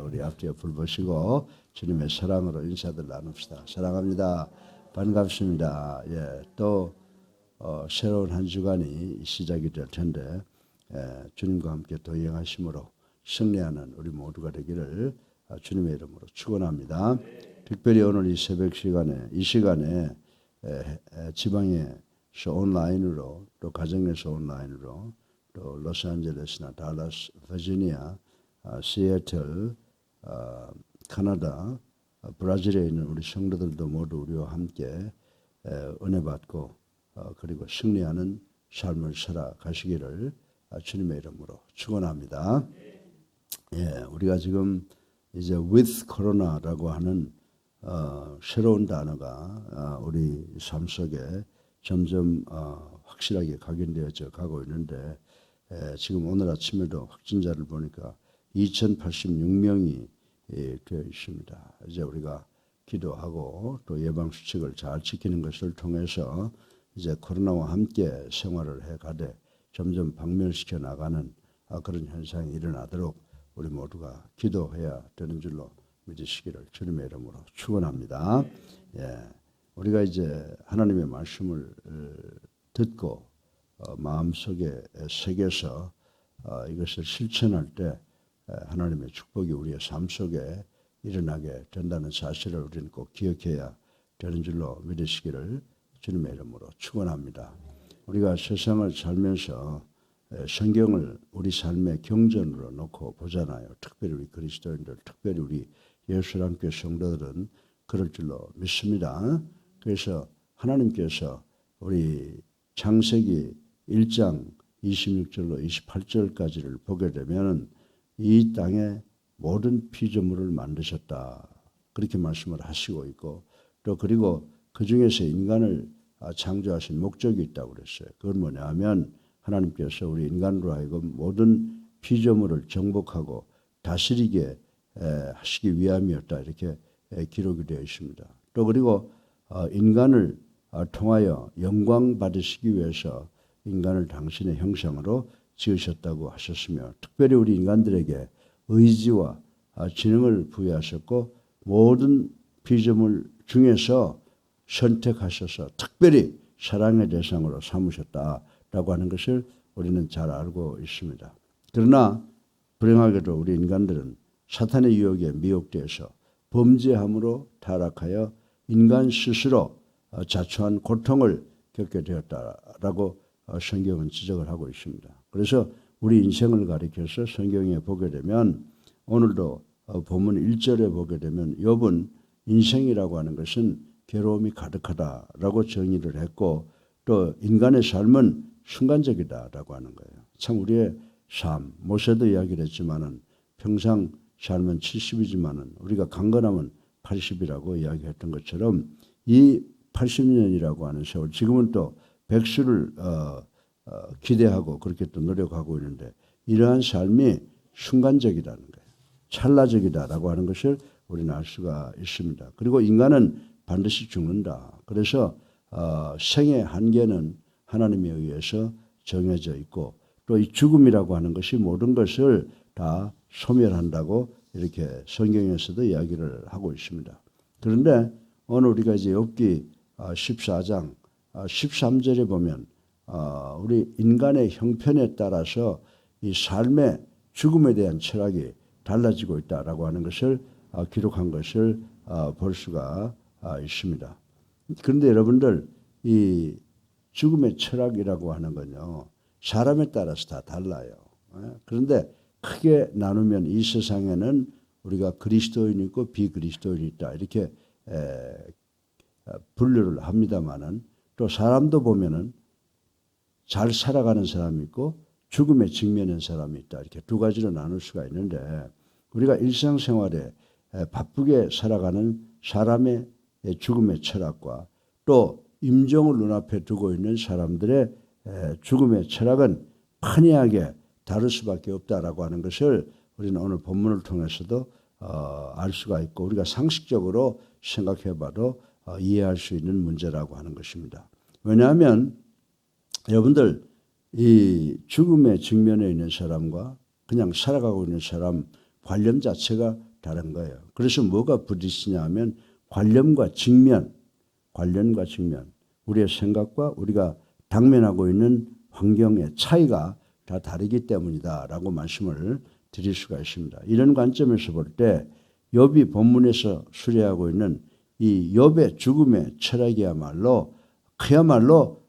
우리 앞뒤에 불 보시고 주님의 사랑으로 인사들 나눕시다. 사랑합니다. 반갑습니다. 예, 또 새로운 한 주간이 시작이 될 텐데 주님과 함께 동행하심으로 승리하는 우리 모두가 되기를 주님의 이름으로 축원합니다. 특별히 오늘 이 새벽 시간에 이 시간에 지방에서 온라인으로 또 가정에서 온라인으로 또 로스앤젤레스나 달라스, 버지니아, 시애틀, 캐나다, 브라질에 있는 우리 성도들도 모두 우리와 함께 은혜 받고 그리고 승리하는 삶을 살아가시기를 주님의 이름으로 축원합니다. 예, 우리가 지금 이제 with corona라고 하는 새로운 단어가 우리 삶 속에 점점 확실하게 각인되어져 가고 있는데 지금 오늘 아침에도 확진자를 보니까 2086명이 되어 있습니다. 이제 우리가 기도하고 또 예방 수칙을 잘 지키는 것을 통해서 이제 코로나와 함께 생활을 해가되 점점 박멸시켜 나가는 그런 현상이 일어나도록 우리 모두가 기도해야 되는 줄로 믿으시기를 주님의 이름으로 축원합니다. 예, 우리가 이제 하나님의 말씀을 듣고 마음속에 새겨서 이것을 실천할 때 하나님의 축복이 우리의 삶 속에 일어나게 된다는 사실을 우리는 꼭 기억해야 되는 줄로 믿으시기를 주님의 이름으로 축원합니다. 우리가 세상을 살면서 성경을 우리 삶의 경전으로 놓고 보잖아요. 특별히 우리 그리스도인들, 특별히 우리 예수님께 성도들은 그럴 줄로 믿습니다. 그래서 하나님께서 우리 창세기 1장 26절로 28절까지를 보게 되면 이 땅에 모든 피조물을 만드셨다. 그렇게 말씀을 하시고 있고 또 그리고 그 중에서 인간을 창조하신 목적이 있다고 그랬어요. 그건 뭐냐 하면 하나님께서 우리 인간으로 하여금 모든 피조물을 정복하고 다스리게 하시기 위함이었다. 이렇게 기록이 되어 있습니다. 또 그리고 인간을 통하여 영광 받으시기 위해서 인간을 당신의 형상으로 지으셨다고 하셨으며 특별히 우리 인간들에게 의지와 지능을 부여하셨고 모든 피조물 중에서 선택하셔서 특별히 사랑의 대상으로 삼으셨다라고 하는 것을 우리는 잘 알고 있습니다. 그러나 불행하게도 우리 인간들은 사탄의 유혹에 미혹되어서 범죄함으로 타락하여 인간 스스로 자초한 고통을 겪게 되었다라고 성경은 지적을 하고 있습니다. 그래서 우리 인생을 가리켜서 성경에 보게 되면 오늘도 본문 1절에 보게 되면 욥은 인생이라고 하는 것은 괴로움이 가득하다라고 정의를 했고 또 인간의 삶은 순간적이다라고 하는 거예요. 참 우리의 삶, 모세도 이야기를 했지만은 평상 삶은 70이지만은 우리가 강건하면 80이라고 이야기했던 것처럼 이 80년이라고 하는 세월 지금은 또 백수를 기대하고 그렇게 또 노력하고 있는데 이러한 삶이 순간적이라는 거예요. 찰나적이다라고 하는 것을 우리는 알 수가 있습니다. 그리고 인간은 반드시 죽는다. 그래서 생의 한계는 하나님에 의해서 정해져 있고 또 이 죽음이라고 하는 것이 모든 것을 다 소멸한다고 이렇게 성경에서도 이야기를 하고 있습니다. 그런데 오늘 우리가 이제 욥기 14장 13절에 보면 우리 인간의 형편에 따라서 이 삶의 죽음에 대한 철학이 달라지고 있다라고 하는 것을 기록한 것을 볼 수가 있습니다. 그런데 여러분들 이 죽음의 철학이라고 하는 건요 사람에 따라서 다 달라요. 그런데 크게 나누면 이 세상에는 우리가 그리스도인이 있고 비그리스도인이 있다 이렇게 분류를 합니다만은 또 사람도 보면은 잘 살아가는 사람이 있고 죽음에 직면한 사람이 있다 이렇게 두 가지로 나눌 수가 있는데 우리가 일상생활에 바쁘게 살아가는 사람의 죽음의 철학과 또 임종을 눈앞에 두고 있는 사람들의 죽음의 철학은 판이하게 다를 수밖에 없다라고 하는 것을 우리는 오늘 본문을 통해서도 알 수가 있고 우리가 상식적으로 생각해봐도 이해할 수 있는 문제라고 하는 것입니다. 왜냐하면 여러분들 이 죽음의 직면에 있는 사람과 그냥 살아가고 있는 사람 관념 자체가 다른 거예요. 그래서 뭐가 부딪히냐 하면 관련과 직면, 우리의 생각과 우리가 당면하고 있는 환경의 차이가 다 다르기 때문이다라고 말씀을 드릴 수가 있습니다. 이런 관점에서 볼 때 욥이 본문에서 수레하고 있는 이 욥의 죽음의 철학이야말로 그야말로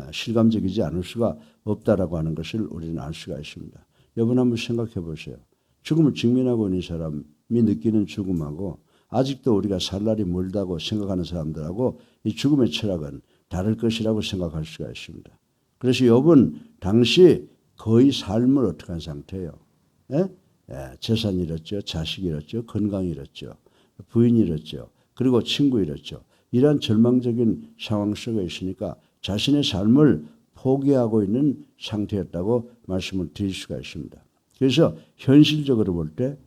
실감적이지 않을 수가 없다라고 하는 것을 우리는 알 수가 있습니다. 여러분 한번 생각해 보세요. 죽음을 직면하고 있는 사람이 느끼는 죽음하고 아직도 우리가 살 날이 멀다고 생각하는 사람들하고 이 죽음의 철학은 다를 것이라고 생각할 수가 있습니다. 그래서 욥은 당시 거의 삶을 어떻게 한 상태예요. 재산 잃었죠. 자식 잃었죠. 건강 잃었죠. 부인 잃었죠. 그리고 친구 잃었죠. 이러한 절망적인 상황 속에 있으니까 자신의 삶을 포기하고 있는 상태였다고 말씀을 드릴 수가 있습니다. 그래서 현실적으로 볼 때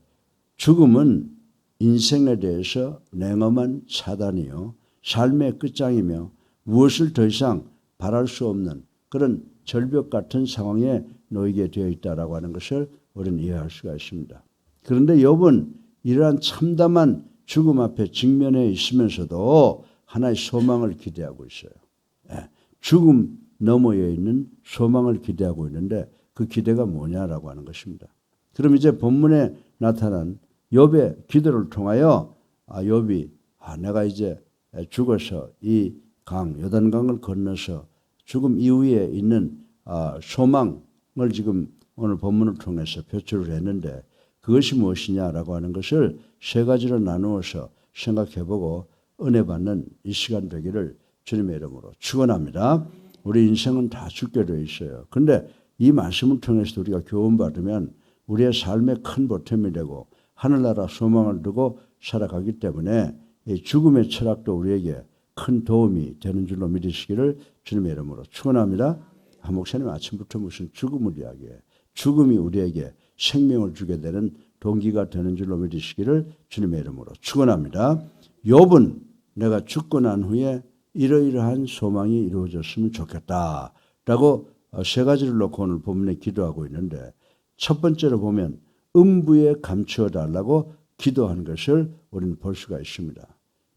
죽음은 인생에 대해서 냉엄한 차단이요. 삶의 끝장이며 무엇을 더 이상 바랄 수 없는 그런 절벽 같은 상황에 놓이게 되어 있다라고 하는 것을 우리는 이해할 수가 있습니다. 그런데 욥은 이러한 참담한 죽음 앞에 직면해 있으면서도 하나의 소망을 기대하고 있어요. 죽음 너머에 있는 소망을 기대하고 있는데 그 기대가 뭐냐라고 하는 것입니다. 그럼 이제 본문에 나타난 욥의 기도를 통하여 욥이 내가 이제 죽어서 이 요단강을 건너서 죽음 이후에 있는 소망을 지금 오늘 본문을 통해서 표출을 했는데 그것이 무엇이냐라고 하는 것을 세 가지로 나누어서 생각해보고 은혜 받는 이 시간 되기를 주님의 이름으로 축원합니다. 우리 인생은 다 죽게 되어 있어요. 그런데 이 말씀을 통해서 우리가 교훈받으면 우리의 삶에 큰 보탬이 되고 하늘나라 소망을 두고 살아가기 때문에 이 죽음의 철학도 우리에게 큰 도움이 되는 줄로 믿으시기를 주님의 이름으로 축원합니다. 목사님 아침부터 무슨 죽음을 이야기해. 죽음이 우리에게 생명을 주게 되는 동기가 되는 줄로 믿으시기를 주님의 이름으로 축원합니다. 욥은 내가 죽고 난 후에 이러이러한 소망이 이루어졌으면 좋겠다라고 세 가지를 놓고 오늘 본문에 기도하고 있는데 첫 번째로 보면 음부에 감추어 달라고 기도한 것을 우리는 볼 수가 있습니다.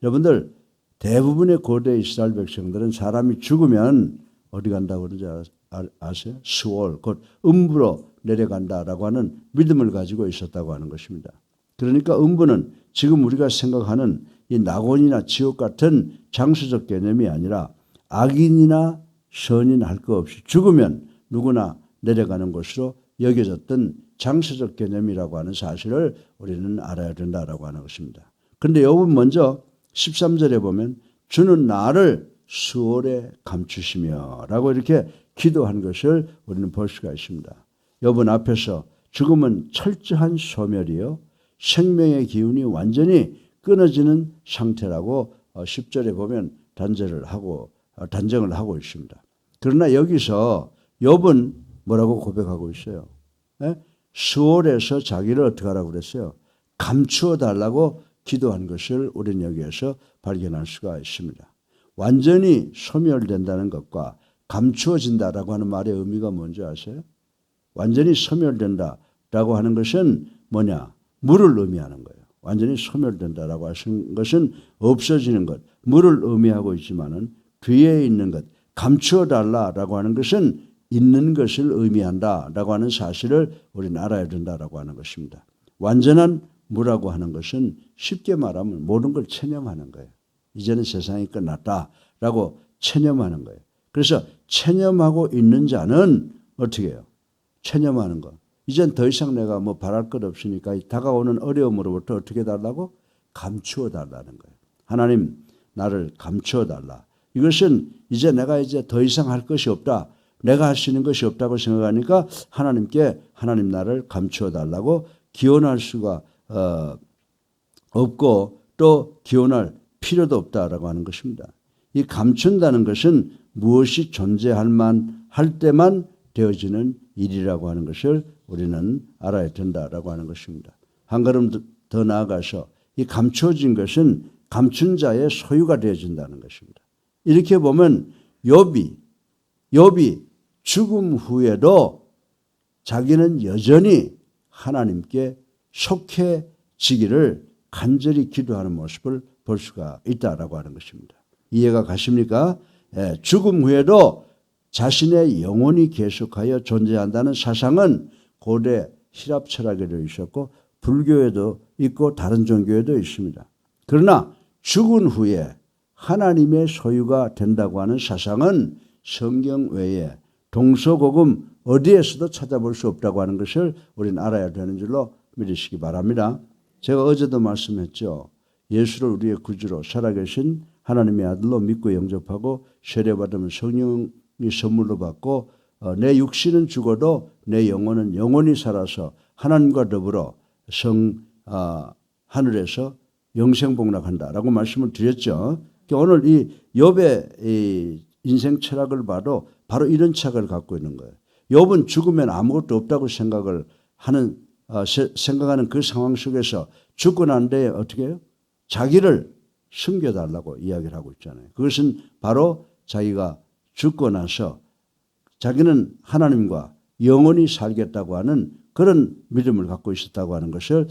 여러분들 대부분의 고대 이스라엘 백성들은 사람이 죽으면 어디 간다고 그러는지 아세요? 스월, 곧 음부로 내려간다라고 하는 믿음을 가지고 있었다고 하는 것입니다. 그러니까 음부는 지금 우리가 생각하는 이 낙원이나 지옥 같은 장소적 개념이 아니라 악인이나 선인 할 것 없이 죽으면 누구나 내려가는 곳으로 여겨졌던 장소적 개념이라고 하는 사실을 우리는 알아야 된다라고 하는 것입니다. 그런데 욥은 먼저 13절에 보면 주는 나를 수월에 감추시며 라고 이렇게 기도한 것을 우리는 볼 수가 있습니다. 욥은 앞에서 죽음은 철저한 소멸이요 생명의 기운이 완전히 끊어지는 상태라고 10절에 보면 단정을 하고 있습니다. 그러나 여기서 욥은 뭐라고 고백하고 있어요? 수월에서 자기를 어떻게 하라고 그랬어요? 감추어 달라고 기도한 것을 우리는 여기에서 발견할 수가 있습니다. 완전히 소멸된다는 것과 감추어진다라고 하는 말의 의미가 뭔지 아세요? 완전히 소멸된다라고 하는 것은 뭐냐? 물을 의미하는 거예요. 완전히 소멸된다라고 하신 것은 없어지는 것, 물을 의미하고 있지만은 뒤에 있는 것, 감추어 달라라고 하는 것은 있는 것을 의미한다라고 하는 사실을 우리는 알아야 된다라고 하는 것입니다. 완전한 무라고 하는 것은 쉽게 말하면 모든 걸 체념하는 거예요. 이제는 세상이 끝났다라고 체념하는 거예요. 그래서 체념하고 있는 자는 어떻게 해요? 체념하는 거. 이젠 더 이상 내가 뭐 바랄 것 없으니까 다가오는 어려움으로부터 어떻게 달라고? 감추어 달라는 거예요. 하나님 나를 감추어 달라. 이것은 이제 내가 더 이상 할 것이 없다. 내가 할 수 있는 것이 없다고 생각하니까 하나님께 하나님 나를 감추어 달라고 기원할 수가 없고 또 기원할 필요도 없다라고 하는 것입니다. 이 감춘다는 것은 무엇이 존재할 만할 때만 되어지는 일이라고 하는 것을 우리는 알아야 된다라고 하는 것입니다. 한 걸음 더 나아가서 이 감추어진 것은 감춘 자의 소유가 되어진다는 것입니다. 이렇게 보면 욥이 죽음 후에도 자기는 여전히 하나님께 속해지기를 간절히 기도하는 모습을 볼 수가 있다라고 하는 것입니다. 이해가 가십니까? 죽음 후에도 자신의 영혼이 계속하여 존재한다는 사상은 고대 히랍 철학에도 있었고 불교에도 있고 다른 종교에도 있습니다. 그러나 죽은 후에 하나님의 소유가 된다고 하는 사상은 성경 외에 동서고금 어디에서도 찾아볼 수 없다고 하는 것을 우리는 알아야 되는 줄로 믿으시기 바랍니다. 제가 어제도 말씀했죠. 예수를 우리의 구주로 살아계신 하나님의 아들로 믿고 영접하고 세례받으면 성령이 선물로 받고 내 육신은 죽어도 내 영혼은 영원히 살아서 하나님과 더불어 하늘에서 영생복락한다라고 말씀을 드렸죠. 오늘 이 욥의 인생 철학을 봐도 바로 이런 철학을 갖고 있는 거예요. 욥은 죽으면 아무것도 없다고 생각하는 그 상황 속에서 죽고 난 뒤에 어떻게 해요? 자기를 숨겨달라고 이야기를 하고 있잖아요. 그것은 바로 자기가 죽고 나서 자기는 하나님과 영원히 살겠다고 하는 그런 믿음을 갖고 있었다고 하는 것을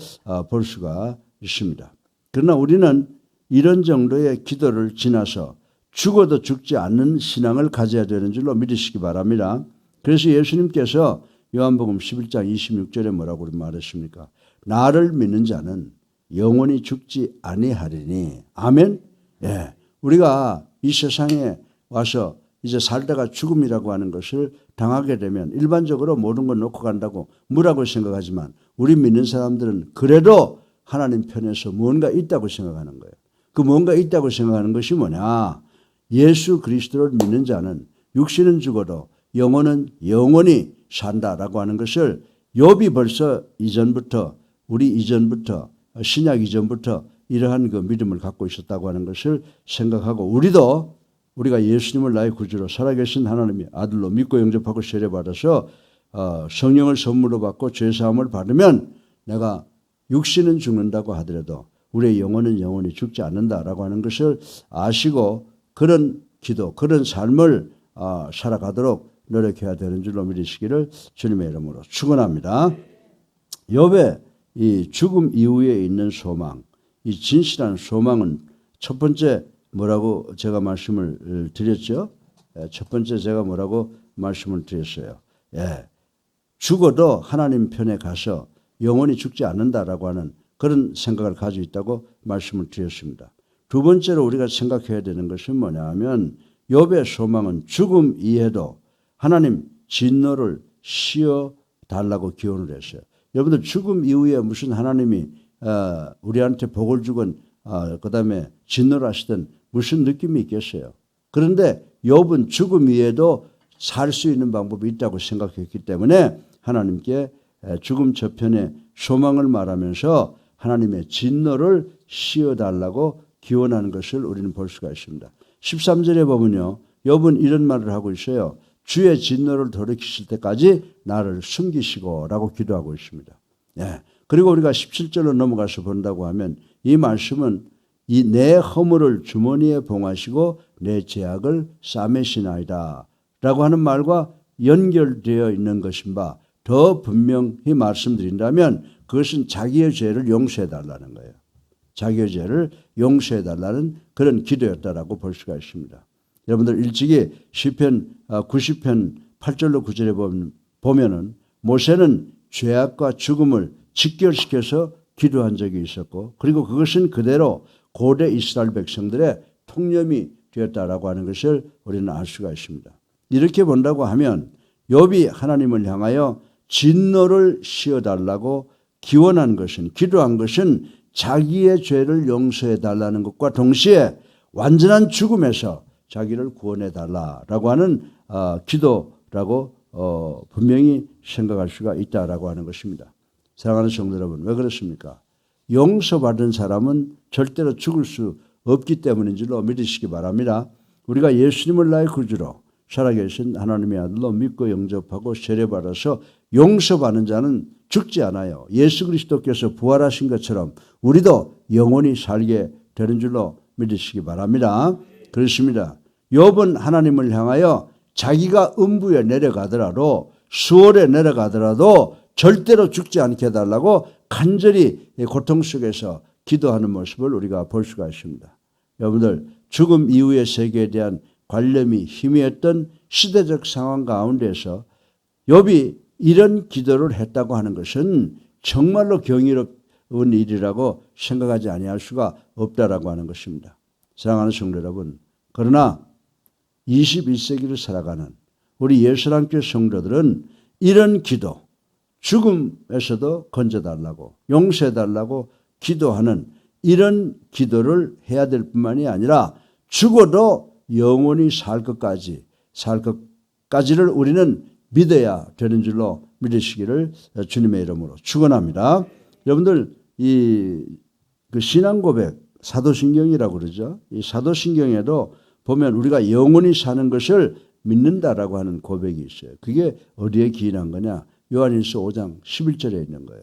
볼 수가 있습니다. 그러나 우리는 이런 정도의 기도를 지나서 죽어도 죽지 않는 신앙을 가져야 되는 줄로 믿으시기 바랍니다. 그래서 예수님께서 요한복음 11장 26절에 뭐라고 말했습니까? 나를 믿는 자는 영원히 죽지 아니하리니. 아멘. 예. 우리가 이 세상에 와서 이제 살다가 죽음이라고 하는 것을 당하게 되면 일반적으로 모든 걸 놓고 간다고 무라고 생각하지만 우리 믿는 사람들은 그래도 하나님 편에서 무언가 있다고 생각하는 거예요. 그 무언가 있다고 생각하는 것이 뭐냐? 예수 그리스도를 믿는 자는 육신은 죽어도 영혼은 영원히 산다라고 하는 것을 욥이 벌써 우리 이전부터 신약 이전부터 이러한 그 믿음을 갖고 있었다고 하는 것을 생각하고 우리가 예수님을 나의 구주로 살아계신 하나님의 아들로 믿고 영접하고 세례받아서 성령을 선물로 받고 죄사함을 받으면 내가 육신은 죽는다고 하더라도 우리의 영혼은 영원히 죽지 않는다라고 하는 것을 아시고 그런 기도, 그런 삶을 살아가도록 노력해야 되는 줄로 믿으시기를 주님의 이름으로 축원합니다. 욥의 이 죽음 이후에 있는 소망, 이 진실한 소망은 첫 번째 뭐라고 제가 말씀을 드렸죠? 첫 번째 제가 뭐라고 말씀을 드렸어요? 죽어도 하나님 편에 가서 영원히 죽지 않는다라고 하는 그런 생각을 가지고 있다고 말씀을 드렸습니다. 두 번째로 우리가 생각해야 되는 것은 뭐냐 하면 욥의 소망은 죽음 이후에도 하나님 진노를 씌워달라고 기원을 했어요. 여러분들 죽음 이후에 무슨 하나님이 우리한테 복을 주건 그다음에 진노를 하시든 무슨 느낌이 있겠어요. 그런데 욥은 죽음 이후에도 살 수 있는 방법이 있다고 생각했기 때문에 하나님께 죽음 저편에 소망을 말하면서 하나님의 진노를 씌워달라고 기원하는 것을 우리는 볼 수가 있습니다. 13절에 보면요. 욥은 이런 말을 하고 있어요. 주의 진노를 돌이키실 때까지 나를 숨기시고 라고 기도하고 있습니다. 그리고 우리가 17절로 넘어가서 본다고 하면 이 말씀은 이 내 허물을 주머니에 봉하시고 내 죄악을 싸매시나이다 라고 하는 말과 연결되어 있는 것인 바 더 분명히 말씀드린다면 그것은 자기의 죄를 용서해달라는 거예요. 자기의 죄를 용서해달라는 그런 기도였다라고 볼 수가 있습니다. 여러분들 일찍이 시편 90편 8절로 9절에 보면은 모세는 죄악과 죽음을 직결시켜서 기도한 적이 있었고 그리고 그것은 그대로 고대 이스라엘 백성들의 통념이 되었다라고 하는 것을 우리는 알 수가 있습니다. 이렇게 본다고 하면 욥이 하나님을 향하여 진노를 씌워달라고 기원한 것은 기도한 것은 자기의 죄를 용서해달라는 것과 동시에 완전한 죽음에서 자기를 구원해달라고 하는 기도라고 분명히 생각할 수가 있다라고 하는 것입니다. 사랑하는 성도 여러분, 왜 그렇습니까? 용서받은 사람은 절대로 죽을 수 없기 때문인 줄로 믿으시기 바랍니다. 우리가 예수님을 나의 구주로 살아계신 하나님의 아들로 믿고 영접하고 세례받아서 용서받는 자는 죽지 않아요. 예수 그리스도께서 부활하신 것처럼 우리도 영원히 살게 되는 줄로 믿으시기 바랍니다. 그렇습니다. 욥은 하나님을 향하여 자기가 음부에 내려가더라도 수월에 내려가더라도 절대로 죽지 않게 해달라고 간절히 고통 속에서 기도하는 모습을 우리가 볼 수가 있습니다. 여러분들 죽음 이후의 세계에 대한 관념이 희미했던 시대적 상황 가운데서 욥이 이런 기도를 했다고 하는 것은 정말로 경이로운 일이라고 생각하지 아니할 수가 없다라고 하는 것입니다. 사랑하는 성도 여러분, 그러나 21세기를 살아가는 우리 예수랑교회 성도들은 이런 기도, 죽음에서도 건져달라고 용서해달라고 기도하는 이런 기도를 해야 될 뿐만이 아니라 죽어도 영원히 살 것까지를 우리는 믿어야 되는 줄로 믿으시기를 주님의 이름으로 축원합니다. 여러분들 그 신앙 고백 사도신경이라고 그러죠. 이 사도신경에도 보면 우리가 영원히 사는 것을 믿는다라고 하는 고백이 있어요. 그게 어디에 기인한 거냐? 요한일서 5장 11절에 있는 거예요.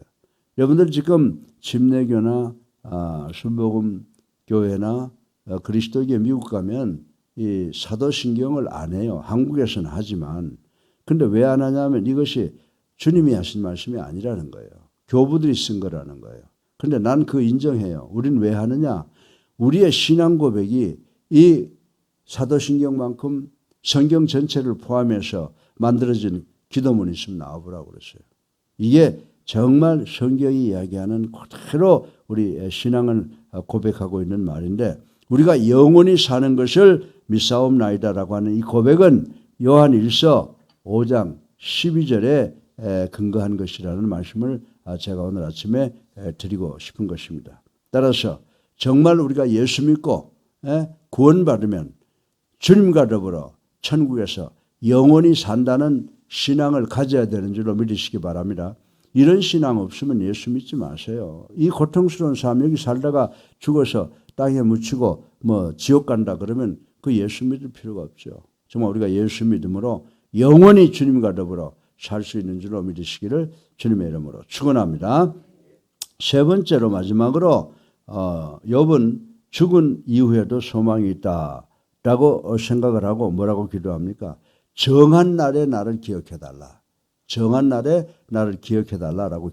여러분들 지금 침례교나 순복음 교회나 그리스도교 미국 가면 이 사도신경을 안 해요. 한국에서는 하지만. 근데 왜 안 하냐면 이것이 주님이 하신 말씀이 아니라는 거예요. 교부들이 쓴 거라는 거예요. 근데 난 그 인정해요. 우린 왜 하느냐? 우리의 신앙 고백이 이 사도신경만큼 성경 전체를 포함해서 만들어진 기도문이 있으면 나와보라고 그랬어요. 이게 정말 성경이 이야기하는 그대로 우리 신앙을 고백하고 있는 말인데 우리가 영원히 사는 것을 믿사옵나이다라고 하는 이 고백은 요한일서 5장 12절에 근거한 것이라는 말씀을 제가 오늘 아침에 드리고 싶은 것입니다. 따라서 정말 우리가 예수 믿고 구원받으면 주님과 더불어 천국에서 영원히 산다는 신앙을 가져야 되는 줄로 믿으시기 바랍니다. 이런 신앙 없으면 예수 믿지 마세요. 이 고통스러운 삶 여기 살다가 죽어서 땅에 묻히고 지옥 간다 그러면 그 예수 믿을 필요가 없죠. 정말 우리가 예수 믿음으로 영원히 주님과 더불어 살 수 있는 줄로 믿으시기를 주님의 이름으로 축원합니다. 세 번째로 마지막으로 욥은 죽은 이후에도 소망이 있다라고 생각을 하고 뭐라고 기도합니까? 정한 날에 나를 기억해달라. 정한 날에 나를 기억해달라라고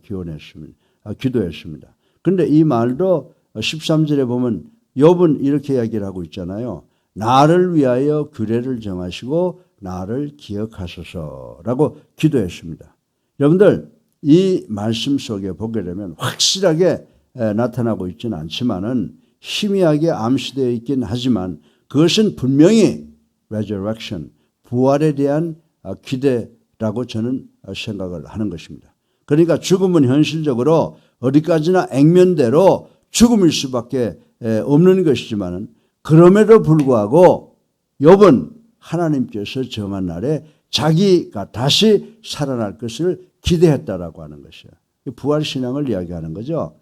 기도했습니다. 그런데 이 말도 13절에 보면 욥은 이렇게 이야기를 하고 있잖아요. 나를 위하여 규례를 정하시고 나를 기억하소서라고 기도했습니다. 여러분들 이 말씀 속에 보게 되면 확실하게 나타나고 있지는 않지만은 희미하게 암시되어 있긴 하지만 그것은 분명히 resurrection, 부활에 대한 기대라고 저는 생각을 하는 것입니다. 그러니까 죽음은 현실적으로 어디까지나 액면대로 죽음일 수밖에 없는 것이지만은 그럼에도 불구하고 욥은 하나님께서 정한 날에 자기가 다시 살아날 것을 기대했다라고 하는 것이에요. 부활 신앙을 이야기하는 거죠.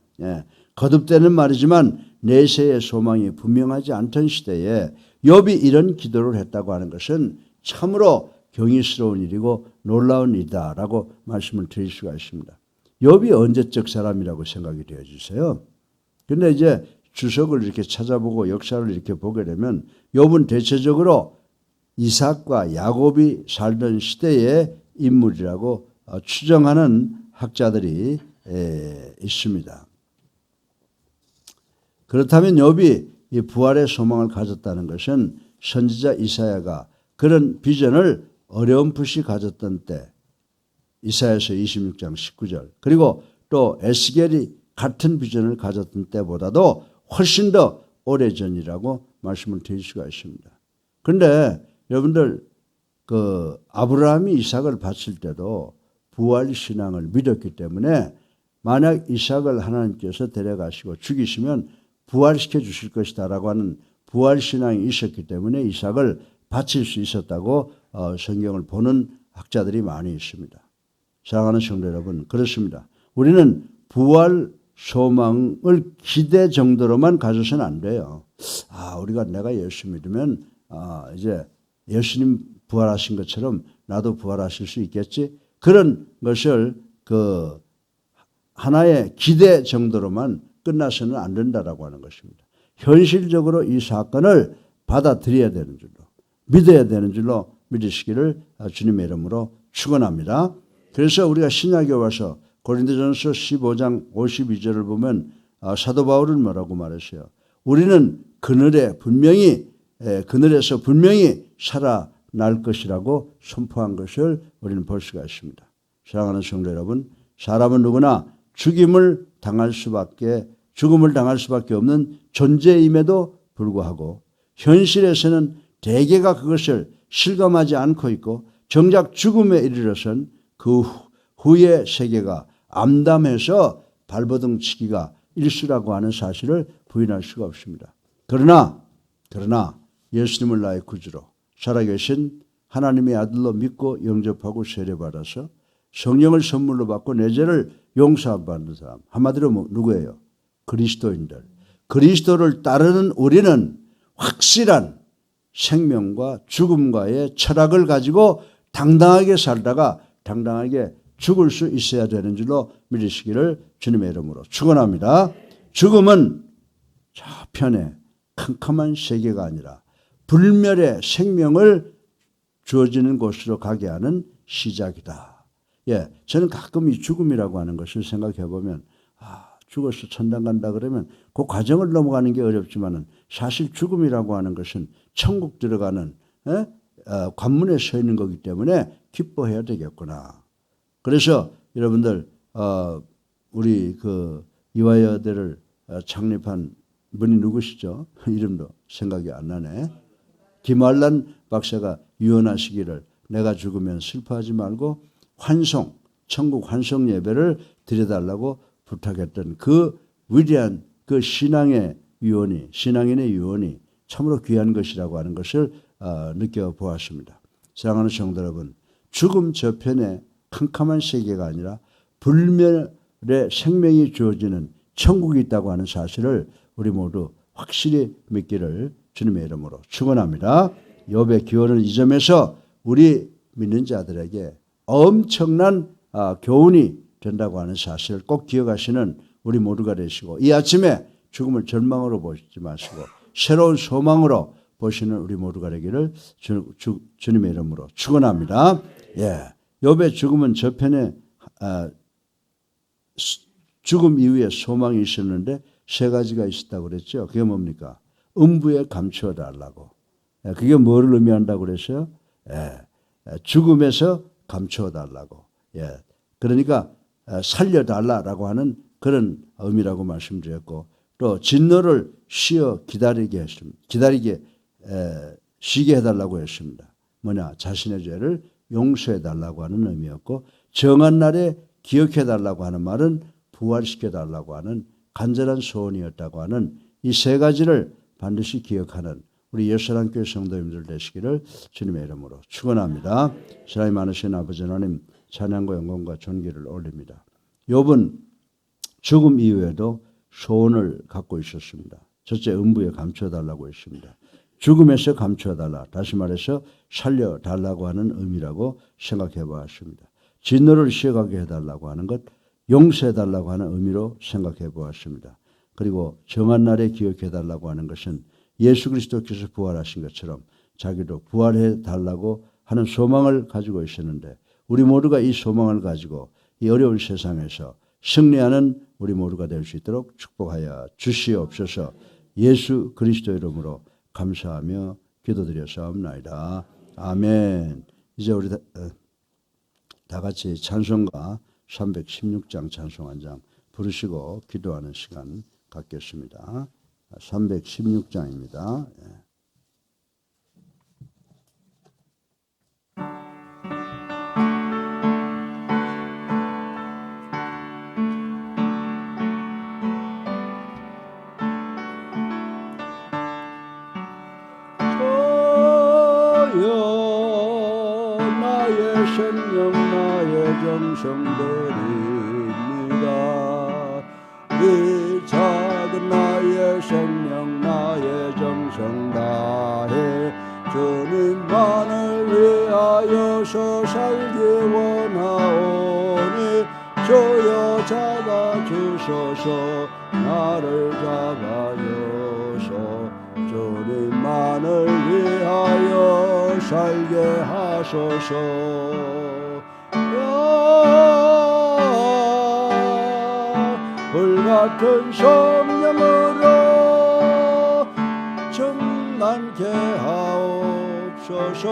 거듭되는 말이지만 내세의 소망이 분명하지 않던 시대에 욥이 이런 기도를 했다고 하는 것은 참으로 경이스러운 일이고 놀라운 일이다라고 말씀을 드릴 수가 있습니다. 욥이 언제적 사람이라고 생각이 되어지세요? 그런데 이제 주석을 이렇게 찾아보고 역사를 이렇게 보게 되면 욥은 대체적으로 이삭과 야곱이 살던 시대의 인물이라고 추정하는 학자들이 있습니다. 그렇다면 욥이 이 부활의 소망을 가졌다는 것은 선지자 이사야가 그런 비전을 어렴풋이 가졌던 때 이사야서 26장 19절 그리고 또 에스겔이 같은 비전을 가졌던 때보다도 훨씬 더 오래전이라고 말씀을 드릴 수가 있습니다. 그런데 여러분들 그 아브라함이 이삭을 바칠 때도 부활 신앙을 믿었기 때문에 만약 이삭을 하나님께서 데려가시고 죽이시면 부활시켜 주실 것이다라고 하는 부활 신앙이 있었기 때문에 이삭을 바칠 수 있었다고 성경을 보는 학자들이 많이 있습니다. 사랑하는 성도 여러분, 그렇습니다. 우리는 부활 소망을 기대 정도로만 가져서는 안 돼요. 내가 예수 믿으면 이제 예수님 부활하신 것처럼 나도 부활하실 수 있겠지? 그런 것을 그 하나의 기대 정도로만 끝나서는 안 된다라고 하는 것입니다. 현실적으로 이 사건을 받아들여야 되는 줄로 믿어야 되는 줄로 믿으시기를 주님의 이름으로 축원합니다. 그래서 우리가 신약에 와서 고린도전서 15장 52절을 보면 사도 바울은 뭐라고 말했어요? 우리는 그늘에서 분명히 살아날 것이라고 선포한 것을 우리는 볼 수가 있습니다. 사랑하는 성도 여러분, 사람은 누구나 죽음을 당할 수밖에 없는 존재임에도 불구하고 현실에서는 대개가 그것을 실감하지 않고 있고 정작 죽음에 이르러선 그 후의 세계가 암담해서 발버둥 치기가 일수라고 하는 사실을 부인할 수가 없습니다. 그러나 예수님을 나의 구주로 살아계신 하나님의 아들로 믿고 영접하고 세례받아서 성령을 선물로 받고 내 죄를 용서받는 사람, 한마디로 누구예요? 그리스도인들. 그리스도를 따르는 우리는 확실한 생명과 죽음과의 철학을 가지고 당당하게 살다가 당당하게 죽을 수 있어야 되는 줄로 믿으시기를 주님의 이름으로 축원합니다. 죽음은 저편에 캄캄한 세계가 아니라 불멸의 생명을 주어지는 곳으로 가게 하는 시작이다. 저는 가끔 이 죽음이라고 하는 것을 생각해 보면 죽어서 천당 간다 그러면 그 과정을 넘어가는 게 어렵지만은 사실 죽음이라고 하는 것은 천국 들어가는 관문에 서 있는 거기 때문에 기뻐해야 되겠구나. 그래서 여러분들 우리 그 이화여대를 창립한 분이 누구시죠? 이름도 생각이 안 나네. 김환란 박사가 유언하시기를 내가 죽으면 슬퍼하지 말고 천국 환송 예배를 드려달라고 부탁했던 그 위대한 그 신앙인의 유언이 참으로 귀한 것이라고 하는 것을 느껴보았습니다. 사랑하는 성도 여러분, 죽음 저편에 캄캄한 세계가 아니라 불멸의 생명이 주어지는 천국이 있다고 하는 사실을 우리 모두 확실히 믿기를 주님의 이름으로 축원합니다. 욥의 기원은 이 점에서 우리 믿는 자들에게 엄청난 교훈이 된다고 하는 사실을 꼭 기억하시는 우리 모두가 되시고 이 아침에 죽음을 절망으로 보시지 마시고 새로운 소망으로 보시는 우리 모두가 되기를 주님의 이름으로 축원합니다. 욥의 죽음은 저편에 죽음 이후에 소망이 있었는데 세 가지가 있었다고 그랬죠. 그게 뭡니까? 음부에 감추어 달라고. 그게 뭐를 의미한다고 그랬어요? 죽음에서 감추어 달라고. 그러니까 살려달라고 하는 그런 의미라고 말씀드렸고 또 진노를 쉬어 쉬게 해달라고 했습니다. 자신의 죄를 용서해달라고 하는 의미였고 정한 날에 기억해달라고 하는 말은 부활시켜달라고 하는 간절한 소원이었다고 하는 이 세 가지를 반드시 기억하는 우리 예수사랑교회 성도님들 되시기를 주님의 이름으로 축원합니다. 사랑이 많으신 아버지 하나님 찬양과 영광과 존귀를 올립니다. 욥은 죽음 이후에도 소원을 갖고 있었습니다. 첫째 음부에 감춰달라고 했습니다. 죽음에서 감춰달라. 다시 말해서 살려달라고 하는 의미라고 생각해 보았습니다. 진노를 쉬어가게 해달라고 하는 것, 용서해달라고 하는 의미로 생각해 보았습니다. 그리고 정한 날에 기억해달라고 하는 것은 예수 그리스도께서 부활하신 것처럼 자기도 부활해달라고 하는 소망을 가지고 있었는데 우리 모두가 이 소망을 가지고 이 어려운 세상에서 승리하는 우리 모두가 될 수 있도록 축복하여 주시옵소서. 예수 그리스도 이름으로 감사하며 기도드렸사옵나이다. 아멘. 이제 우리 다 같이 찬송가 316장 찬송 한 장 부르시고 기도하는 시간 갖겠습니다. 316장입니다. 나의 생명 나의 정성들입니다. 이 작은 나의 생명 나의 정성 다해 주님만을 위하여서 살기 원하오니 주여 잡아주소서 나를 잡아줘서 주님만을 위하여 살게 하소서. 같은 성령으로 충만케 하옵소서.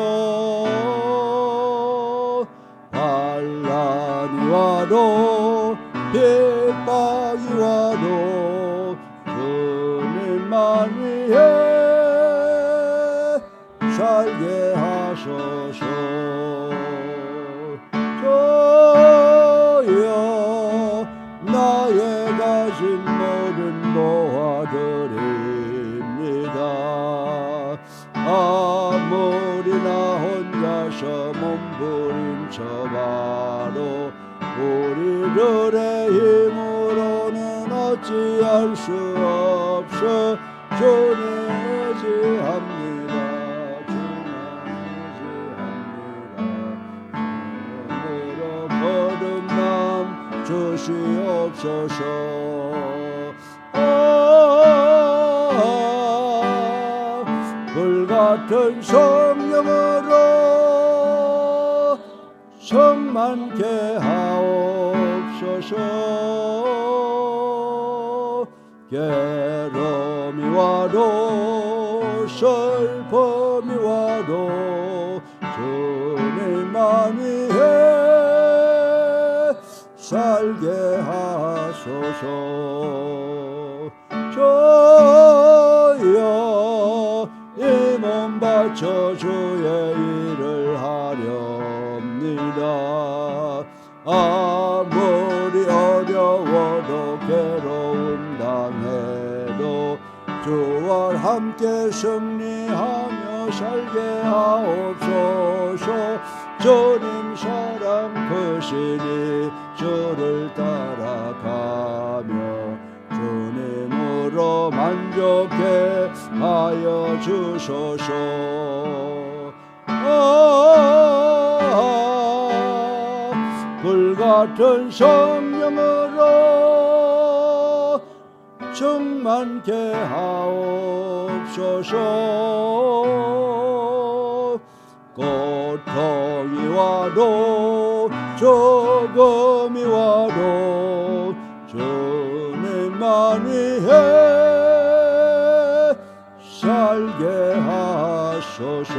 환난이 와도 핍박이 와도 주님만 위해 살게 하소서. 저여 나의 가진 모든 도와드립니다. 아무리 나 혼자서 몸부림쳐봐도 우리들의 힘으로는 어찌할 수 없어 주님 의지합니다. 주님 의지합니다. 거듭남 주시옵소서. 불같은 성령으로 성만케 하옵소서. 괴로움이 와도 슬픔이 와도 주님만 위해 살게 하소서. 저여 이 몸 바쳐 주의 일을 하렵니다. 아무리 어려워도 괴로움 당해도 주와 함께 승리하며 살게 하옵소서. 주님 사랑 크시니 주를 따라가며 주님으로 만족해 하여 주소서. 불같은 성령으로 충만케 하옵소서. 고통이 와도 조금이 와도 주님만 위해 살게 하소서.